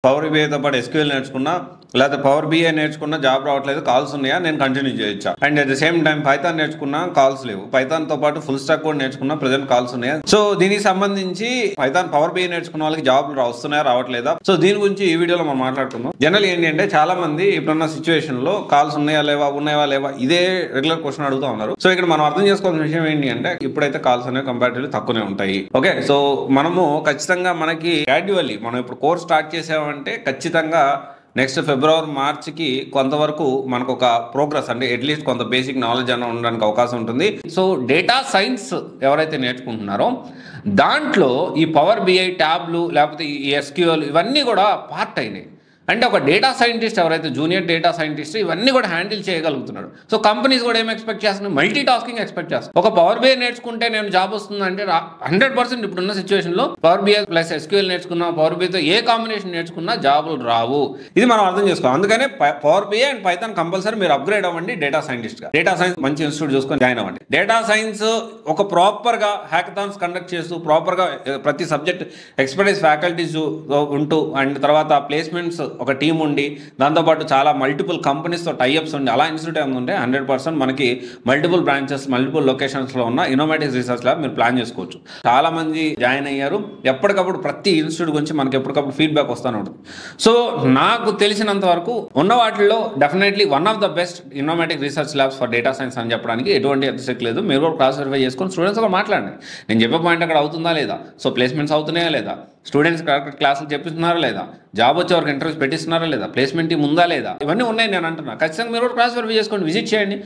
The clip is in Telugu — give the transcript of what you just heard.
పవర్ బీఐతో పాటు ఎస్క్యూఎల్ నేర్చుకున్నా లేకపోతే పవర్ బీఐ నేర్చుకున్నా జాబ్ రావట్లేదు, కాల్స్ ఉన్నాయా, నేను కంటిన్యూ చేయొచ్చా? And at the same time Python నేర్చుకున్నా, కాల్స్ లేవు. పైథాన్తో పాటు ఫుల్ స్టాక్ కూడా నేర్చుకున్నా, ప్రజెంట్ కాల్స్ ఉన్నాయా? సో దీనికి సంబంధించి పైథాన్ పవర్ బీఐ నేర్చుకున్న వాళ్ళకి జాబ్లు వస్తున్నాయా రావట్లేదా? సో దీని గురించి ఈ వీడియోలో మనం మాట్లాడుకుందాం. జనరల్ ఏంటి అంటే చాలా మంది ఇప్పుడున్న సిచ్యువేషన్ లో కాల్స్ ఉన్నాయా లేవా ఇదే రెగ్యులర్ క్వశ్చన్ అడుగుతా ఉన్నారు. సో ఇక్కడ మనం అర్థం చేసుకోవాల్సిన విషయం ఏంటి అంటే ఇప్పుడైతే కాల్స్ అనేవి కంపారిటివ్లీ తక్కువనే ఉంటాయి. ఓకే, సో మనము ఖచ్చితంగా మనకి గ్రాడ్యువల్లీ మనం ఇప్పుడు కోర్స్ స్టార్ట్ చేసామంటే ఖచ్చితంగా నెక్స్ట్ ఫిబ్రవరి మార్చికి కొంతవరకు మనకు ఒక ప్రోగ్రెస్ అంటే అట్లీస్ట్ కొంత బేసిక్ నాలెడ్జ్ అన్న ఉండడానికి అవకాశం ఉంటుంది. సో డేటా సైన్స్ ఎవరైతే నేర్చుకుంటున్నారో దాంట్లో ఈ పవర్ బిఐ ట్యాబ్లు లేకపోతే ఈ ఎస్క్యూఎల్ ఇవన్నీ కూడా పార్ట్ అయినాయి. అంటే ఒక డేటా సైంటిస్ట్ ఎవరైతే జూనియర్ డేటా సైంటిస్ట్ ఇవన్నీ కూడా హ్యాండిల్ చేయగలుగుతున్నాడు. సో కంపెనీస్ కూడా ఏం ఎక్స్పెక్ట్ చేస్తున్నాయి, మల్టీ టాస్కింగ్ ఎక్స్పెక్ట్ చేస్తాను. ఒక పవర్ బిఐ నేర్చుకుంటే నేను జాబ్ వస్తుందంటే 100% ఇప్పుడున్న సిచ్యువేషన్లో పవర్ బిఐ ప్లస్ ఎస్క్యూఎల్ నేర్చుకున్నా, పవర్ బిఐతో ఏ కాంబినేషన్ నేర్చుకున్నా జాబులు రావు. ఇది మనం అర్థం చేసుకోవాలి. అందుకనే power BI and python compulsory మీరు అప్గ్రేడ్ అవ్వండి డేటా సైంటిస్ట్గా. డేటా సైన్స్ మంచి ఇన్స్టిట్యూట్ చూసుకొని జాయిన్ అవ్వండి. డేటా సైన్స్ ఒక ప్రాపర్గా హ్యాకథాన్స్ కండక్ట్ చేస్తూ ప్రాపర్గా ప్రతి సబ్జెక్ట్ ఎక్స్పర్టైజ్ ఫ్యాకల్టీస్ ఉంటూ అండ్ తర్వాత ప్లేస్మెంట్స్ ఒక టీం ఉండి దాంతోపాటు చాలా మల్టిపుల్ కంపెనీస్తో టైఅప్స్ ఉండి అలా ఇన్స్టిట్యూట్ ఏముంటే 100% మనకి మల్టిపుల్ బ్రాంచెస్ మల్టిపుల్ లొకేషన్స్లో ఉన్న ఇన్నోవేటివ్ రీసెర్చ్ ల్యాబ్ మీరు ప్లాన్ చేసుకోవచ్చు. చాలా మంది జాయిన్ అయ్యారు. ఎప్పటికప్పుడు ప్రతి ఇన్స్టిట్యూట్ గురించి మనకి ఎప్పటికప్పుడు ఫీడ్బ్యాక్ వస్తూనే ఉంటుంది. సో నాకు తెలిసినంత వరకు ఉన్న వాటిల్లో definitely one of the best innovative research labs for data science అని చెప్పడానికి ఎటువంటి అతిశక్తి లేదు. మీరు కూడా క్లాస్ వెరిఫై చేసుకొని స్టూడెంట్స్ కూడా మాట్లాడండి. నేను చెప్పే పాయింట్ అక్కడ అవుతుందా లేదా, సో ప్లేస్మెంట్స్ అవుతున్నాయా లేదా, స్టూడెంట్స్ కరెక్ట్ క్లాసులు చెప్పిస్తున్నారా లేదా, జాబ్ వచ్చే వరకు ఇంటర్వ్యూస్ పెట్టిస్తున్నారా లేదా, ప్లేస్మెంట్ టీం ఉందా లేదా, ఇవన్నీ ఉన్నాయి నేను అంటున్నా. ఖచ్చితంగా మీరు కూడా క్లాస్ వెరిఫై చేసుకోండి, విజిట్ చేయండి.